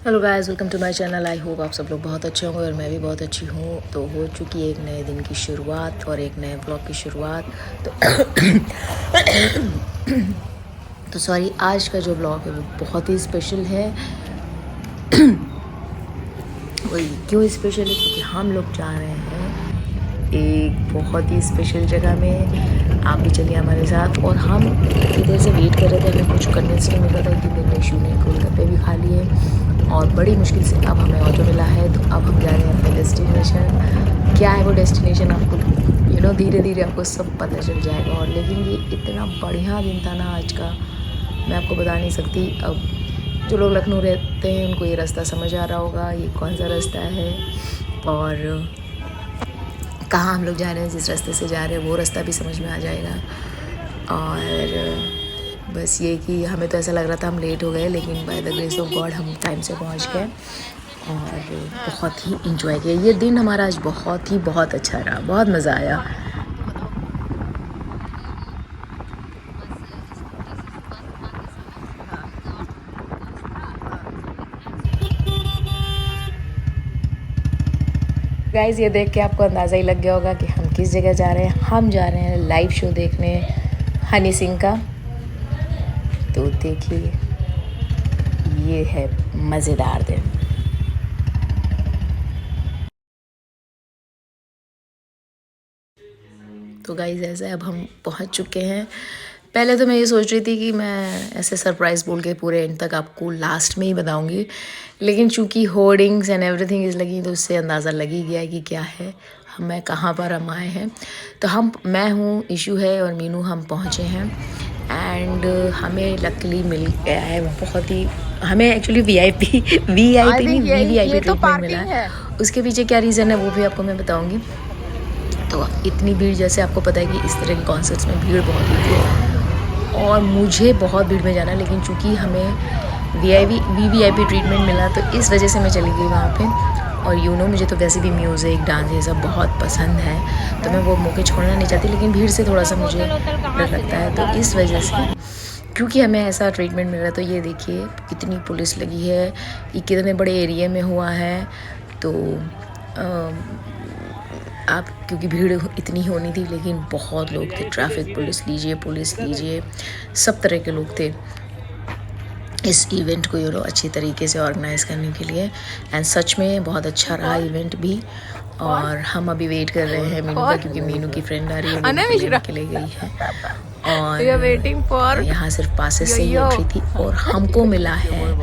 Hello guys, welcome to my channel. I hope आप सब लोग बहुत अच्छे होंगे और मैं भी बहुत अच्छी हूँ। तो हो चुकी है एक नए दिन की शुरुआत और एक नए ब्लॉग की शुरुआत। तो सॉरी, आज का जो ब्लॉग है वो बहुत ही स्पेशल है। वही क्यों स्पेशल है, क्योंकि हम लोग जा रहे हैं एक बहुत ही स्पेशल जगह में। आप भी चलिए हमारे साथ। और हम इतनी देर से वेट कर रहे थे, हमें कुछ कन्विंस नहीं मिल रहा था। इतनी देर में शू ने गोलगप्पे भी खा लिए और बड़ी मुश्किल से अब हमें ऑटो मिला है। तो अब हम जा रहे हैं अपने डेस्टिनेशन। क्या है वो डेस्टिनेशन, आपको धीरे धीरे आपको सब पता चल जाएगा। और लेकिन ये इतना बढ़िया दिन था ना आज का, मैं आपको बता नहीं सकती। अब जो लोग लखनऊ रहते हैं उनको ये रास्ता समझ आ रहा होगा, ये कौन सा रास्ता है और कहाँ हम लोग जा रहे हैं। जिस रास्ते से जा रहे हैं वो रास्ता भी समझ में आ जाएगा। और बस ये कि हमें तो ऐसा लग रहा था हम लेट हो गए, लेकिन by the grace of God हम टाइम से पहुंच गए और बहुत ही इंजॉय किया। ये दिन हमारा आज बहुत अच्छा रहा, बहुत मज़ा आया। गाइज़, ये देख के आपको अंदाज़ा ही लग गया होगा कि हम किस जगह जा रहे हैं। हम जा रहे हैं लाइव शो देखने हनी सिंह का। तो देखिए, ये है मज़ेदार दिन। तो गाइज़ ऐसा है, अब हम पहुंच चुके हैं। पहले तो मैं ये सोच रही थी कि मैं ऐसे सरप्राइज़ बोल के पूरे एंड तक आपको लास्ट में ही बताऊंगी, लेकिन चूंकि होर्डिंग्स एंड एवरीथिंग इज़ लगी तो उससे अंदाज़ा लग ही गया कि क्या है, मैं कहाँ पर हम आए हैं। तो मैं हूँ, इशू है और मीनू, हम पहुँचे हैं एंड हमें लकीली मिल गया है बहुत ही, हमें एक्चुअली वीआईपी नहीं, वीवीआईपी ट्रीटमेंट मिला है। उसके पीछे क्या रीज़न है वो भी आपको मैं बताऊँगी। तो इतनी भीड़, जैसे आपको पता है कि इस तरह के कॉन्सर्ट्स में भीड़ बहुत होती है और मुझे बहुत भीड़ में जाना, लेकिन चूंकि हमें वीवीआईपी ट्रीटमेंट मिला तो इस वजह से मैं चली गई वहाँ पे। और मुझे तो वैसे भी म्यूज़िक, डांस ये सब बहुत पसंद है, तो मैं वो मौके छोड़ना नहीं चाहती, लेकिन भीड़ से थोड़ा सा मुझे डर लगता है। तो इस वजह से क्योंकि हमें ऐसा ट्रीटमेंट मिल रहा है, तो ये देखिए कितनी पुलिस लगी है, ये कितने बड़े एरिया में हुआ है। तो आप, क्योंकि भीड़ इतनी होनी थी, लेकिन बहुत लोग थे। ट्रैफिक पुलिस लीजिए, सब तरह के लोग थे इस इवेंट को अच्छी तरीके से ऑर्गेनाइज़ करने के लिए। एंड सच में बहुत अच्छा रहा इवेंट भी। और हम अभी वेट कर रहे हैं मीनू का, क्योंकि मीनू की फ्रेंड आ रही है, वो लेने के लिए गई है। और यहाँ सिर्फ पासेस से ही एंट्री थी और हमको मिला है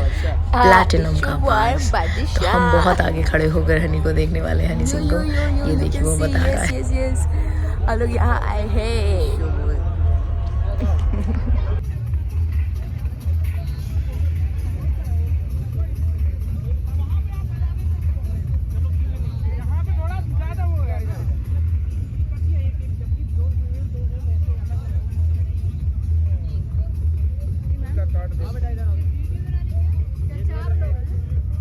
प्लैटिनम का पास। तो हम बहुत आगे खड़े होकर हनी को देखने वाले हैं, हनी सिंह को। ये देखिए वो बता रहा है। हम लोग यहाँ आए हैं।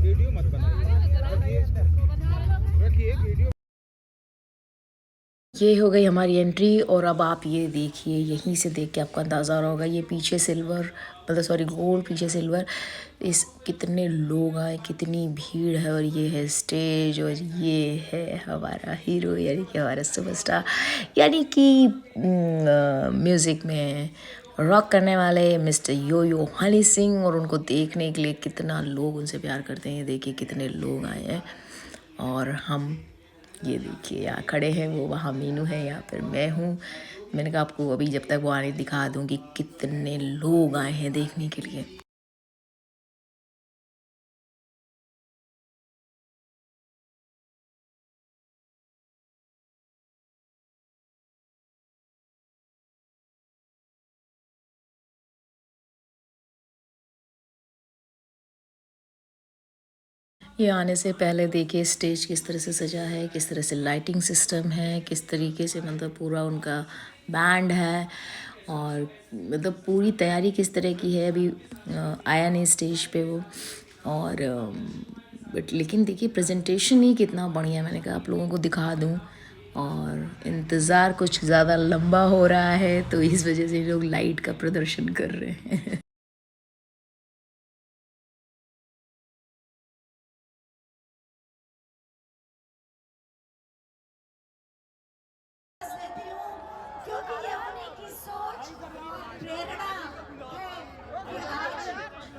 वीडियो मत बनाइए, ये हो गई हमारी एंट्री। और अब आप ये देखिए, यहीं से देख के आपको अंदाज़ा हो रहा होगा, ये पीछे सिल्वर, मतलब सॉरी गोल्ड, पीछे सिल्वर। इस कितने लोग आए, कितनी भीड़ है। और ये है स्टेज और ये है हमारा हीरो, यानी कि हमारा सुपरस्टार, यानी कि म्यूज़िक में रॉक करने वाले मिस्टर यो हनी सिंह। और उनको देखने के लिए कितना लोग उनसे प्यार करते हैं। ये देखिए कितने लोग आए हैं। और हम, ये देखिए यहाँ खड़े हैं, वो वहाँ मीनू है, यहाँ पर मैं हूँ। मैंने कहा आपको अभी जब तक वो आने दिखा दूँगी कितने लोग आए हैं देखने के लिए। ये आने से पहले देखिए स्टेज किस तरह से सजा है, किस तरह से लाइटिंग सिस्टम है, किस तरीके से मतलब पूरा उनका बैंड है। और मतलब पूरी तैयारी किस तरह की है। अभी आया नहीं स्टेज पे वो। और बट लेकिन देखिए प्रेजेंटेशन ही कितना बढ़िया, मैंने कहा आप लोगों को दिखा दूँ। और इंतज़ार कुछ ज़्यादा लंबा हो रहा है, तो इस वजह से लोग लाइट का प्रदर्शन कर रहे हैं।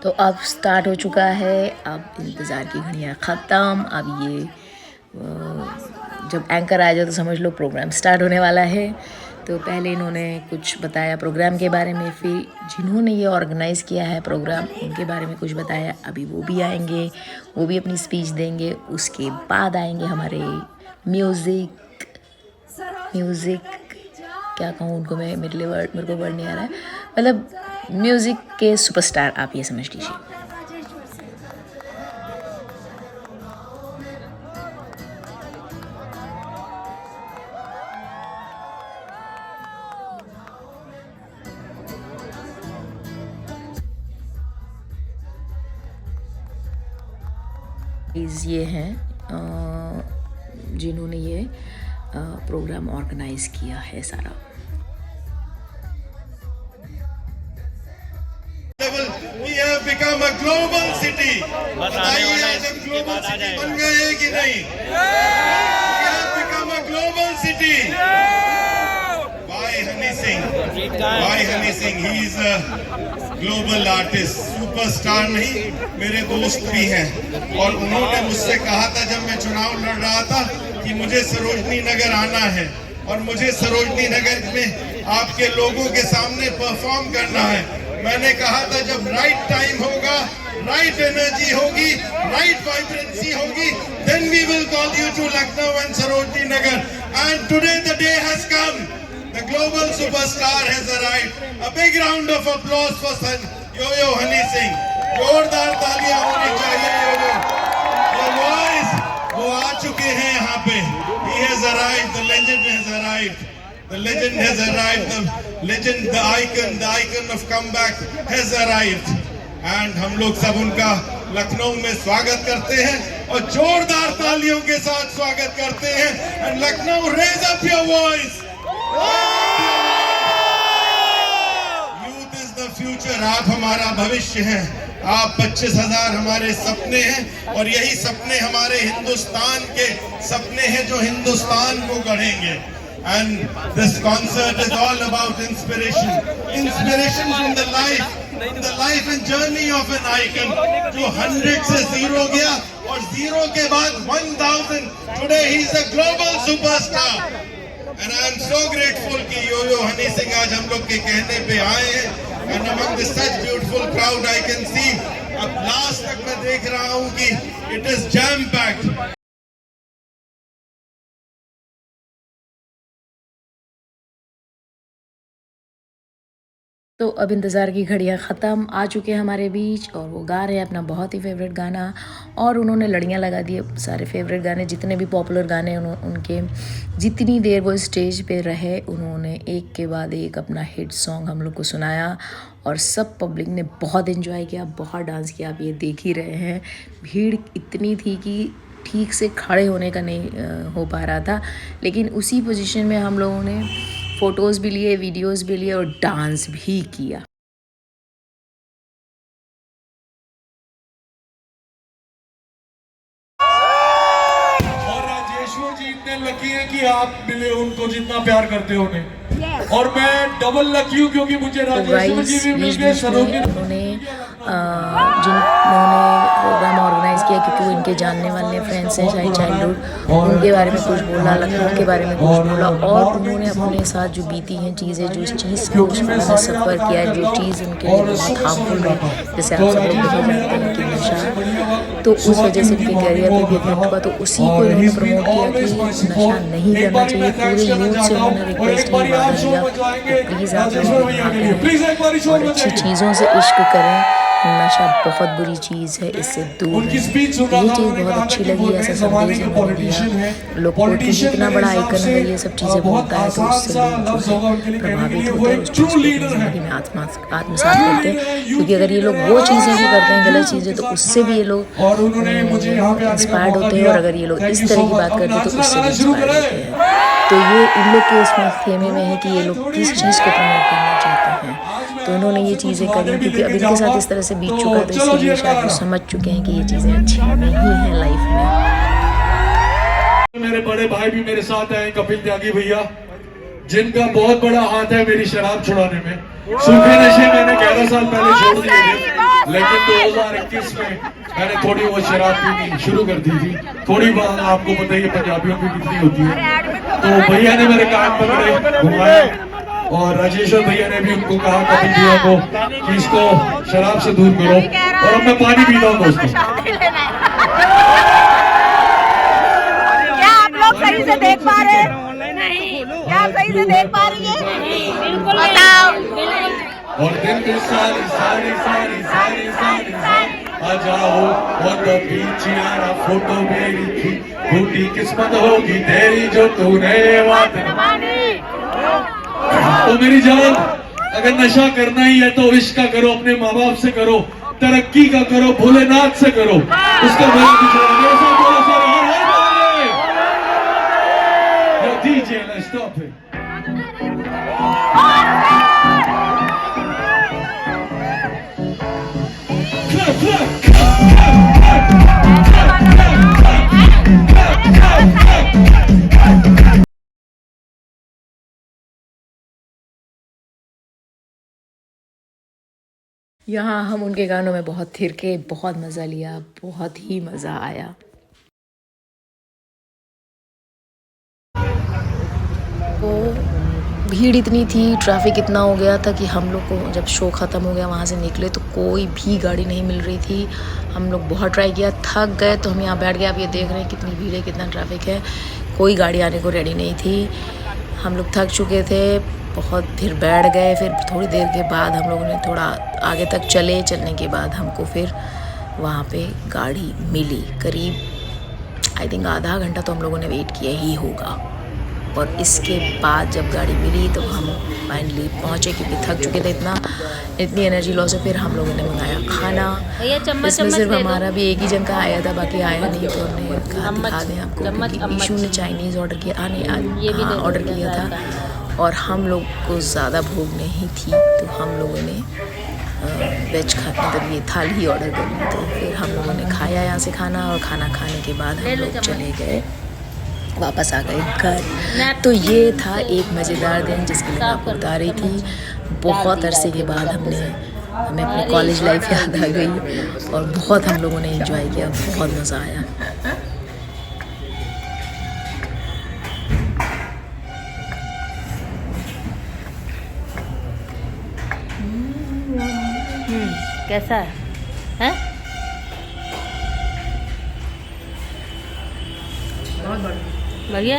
तो अब स्टार्ट हो चुका है, अब इंतज़ार की घड़ियाँ ख़त्म। अब ये जब एंकर आ जाए तो समझ लो प्रोग्राम स्टार्ट होने वाला है। तो पहले इन्होंने कुछ बताया प्रोग्राम के बारे में, फिर जिन्होंने ये ऑर्गेनाइज़ किया है प्रोग्राम उनके बारे में कुछ बताया। अभी वो भी आएंगे, वो भी अपनी स्पीच देंगे। उसके बाद आएंगे हमारे म्यूज़िक क्या कहूँ उनको मैं, मेरे को वर्ड नहीं आ रहा है, मतलब म्यूज़िक के सुपरस्टार आप ये समझ लीजिए। ये हैं जिन्होंने ये प्रोग्राम ऑर्गेनाइज़ किया है सारा। We have become a global city. बताइए आज हम global city बन गए कि नहीं? We have become a global city. Why Honey Singh? He is a global artist, superstar नहीं, मेरे दोस्त भी हैं। और उन्होंने मुझसे कहा था जब मैं चुनाव लड़ रहा था कि मुझे सरोजनी नगर आना है और मुझे सरोजनी नगर में आपके लोगों के सामने परफॉर्म करना है। मैंने कहा था जब राइट टाइम होगा, राइट एनर्जी होगी, राइट वाइब्रेंसी होगी, then we will call you to Lucknow and Sarojini Nagar. And today the day has come. The global superstar has arrived. A big round of applause for Yo-Yo Honey Singh. जोरदार तालियां होनी चाहिए yo-yo. The boys वो आ चुके हैं यहाँ पे। He has arrived. The legend has arrived. The legend has arrived. The legend, the icon of comeback has arrived. And हम लोग सब उनका लखनऊ में स्वागत करते हैं और जोरदार तालियों के साथ स्वागत करते हैं। And Lucknow, raise up your voice. Youth is the future. आप हमारा भविष्य हैं। आप 25,000 हमारे सपने हैं और यही सपने हमारे हिंदुस्तान के सपने हैं जो हिंदुस्तान को गढ़ेंगे। And this concert is all about inspiration from the life and journey of an icon जो 100 से 0 गया और 0 के बाद 1000। Today he is a global superstar and I am so grateful कि Yo-Yo Honey Singh आज हम लोग के कहने पे आए हैं। And among the such beautiful crowd I can see, अब लास्ट तक मैं देख रहा हूँ कि it is jam packed। तो अब इंतज़ार की घड़ियाँ ख़त्म, आ चुके हैं हमारे बीच और वो गा रहे हैं अपना बहुत ही फेवरेट गाना। और उन्होंने लड़ियाँ लगा दी सारे फेवरेट गाने, जितने भी पॉपुलर गाने उनके, जितनी देर वो स्टेज पे रहे उन्होंने एक के बाद एक अपना हिट सॉन्ग हम लोग को सुनाया और सब पब्लिक ने बहुत एंजॉय किया, बहुत डांस किया। आप ये देख ही रहे हैं, भीड़ इतनी थी कि ठीक से खड़े होने का नहीं हो पा रहा था, लेकिन उसी पोजीशन में हम लोगों ने फ़ोटोज़ भी लिए, वीडियोज़ भी लिए और डांस भी किया। और राजेश्वर जी इतने लकी हैं कि आप मिले उनको जितना प्यार करते हो उन्हें। और मैं डबल लकी हूँ क्योंकि मुझे राजेश्वर जी भी मिल गए। उन्होंने जिन्होंने प्रोग्राम ऑर्गेनाइज़ किया क्योंकि वो इनके जानने वाले फ्रेंड्स हैं शायद चाइल्डहुड, उनके बारे में कुछ बोला, लखनऊ के बारे में कुछ बोला और उन्होंने अपने साथ जो बीती हैं चीज़ें, जो इस चीज़ को उन्होंने सफ़र किया, जो चीज़ उनके लिए बहुत हार्मफुल है, जैसे आप सब लोग देखे जानते हैं कि नशा, तो उस वजह से उनके करियर पर भी इफेक्ट हुआ। तो उसी को इन्होंने प्रमोट किया कि नशा नहीं करना चाहिए। पूरे यूथ से उन्होंने रिक्वेस्ट की, वादा लिया कि प्लीज़ आप लोग और अच्छी चीज़ों से इश्क करें, नशा बहुत बुरी चीज़ है, इससे दूर रहें। ये चीज़ बहुत अच्छी लगी, ऐसा संदेश उन्होंने दिया लोग को कि इतना बड़ा आइकन अगर ये सब चीज़ें बोलता है तो उससे लोग प्रभावित होते हैं, उस चीज़ को ज़िंदगी में आत्मसात करते हैं। क्योंकि अगर ये लोग वो चीज़ें भी करते हैं गलत चीज़ें तो उससे भी ये लोग इंस्पायर्ड होते हैं और अगर ये लोग इस तरह की बात करते हैं तो उससे भी इंस्पायर्ड होते हैं। तो ये इन लोग के इसमें खेमे में है कि ये लोग किस चीज़ को प्रमोट करना चाहते हैं। तो उन्होंने ये चीज़ें करी क्योंकि अब इनके साथ इस तरह से बीत चुका है तो इसलिए शायद वो समझ चुके हैं कि ये चीज़ें अच्छी नहीं हैं लाइफ में। मेरे बड़े भाई भी मेरे साथ हैं, कपिल त्यागी भैया, जिनका बहुत बड़ा हाथ है मेरी शराब छुड़ाने में। सूखे नशे मैंने 11 साल पहले छोड़ दिए थे, लेकिन 2021 में मैंने थोड़ी वो शराब पीनी शुरू कर दी थी। थोड़ी बहुत आपको पता ही है पंजाबियों की कितनी होती है। तो भैया ने मेरे कान पकड़े, घुमाए, और राजेश्वर भैया ने भी उनको कहा कपिल भैया को कि इसको शराब से दूर करो, और अब मैं पानी पीता हूँ दोस्तों। क्या आप लोग सही से देख पा रहे हैं? क्या आप सही से देख पा रही हैं? बताओ। और दिन के सारी सारी सारी सारी सारी आ जाओ और बीच यारा फोटो मेरी थी, टूटी किस्मत होगी तेरी जो तूने बात। तो मेरी जान, अगर नशा करना ही है तो इश्क का करो, अपने माँ बाप से करो, तरक्की का करो, भोलेनाथ से करो, उसका भला बोलो sir, DJ, let's stop it. यहाँ हम उनके गानों में बहुत थिरके, बहुत मज़ा लिया, बहुत ही मज़ा आया। तो भीड़ इतनी थी, ट्रैफिक इतना हो गया था कि हम लोग को जब शो ख़त्म हो गया वहाँ से निकले तो कोई भी गाड़ी नहीं मिल रही थी। हम लोग बहुत ट्राई किया, थक गए तो हम यहाँ बैठ गए। आप ये देख रहे हैं कितनी भीड़ है, कितना ट्रैफिक है, कोई गाड़ी आने को रेडी नहीं थी। हम लोग थक चुके थे बहुत, फिर बैठ गए। फिर थोड़ी देर के बाद हम लोगों ने थोड़ा आगे तक चलने के बाद हमको फिर वहाँ पे गाड़ी मिली। करीब आई थिंक आधा घंटा तो हम लोगों ने वेट किया ही होगा, और इसके बाद जब गाड़ी मिली तो हम फाइनली पहुँचे, क्योंकि थक चुके थे, इतनी एनर्जी लॉस है। फिर हम लोगों ने मंगाया खाना। इसमें सिर्फ हमारा भी एक ही जन का आया था, बाकी आया नहीं, तो हमने कहा दिखा दें आपको। ईशू ने चाइनीज़ ऑर्डर किया, ऑर्डर किया था, और हम लोग को ज़्यादा भूख नहीं थी तो हम लोगों ने वेज मतलब ये थाली ही ऑर्डर कर ली। तो फिर हम लोगों ने खाया यहाँ से खाना, और खाना खाने के बाद हम लोग चले गए, वापस आ गए घर। तो ये था एक मज़ेदार दिन जिसके लिए मैं आपको बता रही थी। बहुत अरसे के बाद हमें अपनी कॉलेज लाइफ याद आ गई, और बहुत हम लोगों ने एंजॉय किया, बहुत मज़ा आया। कैसा है? बहुत बढ़िया।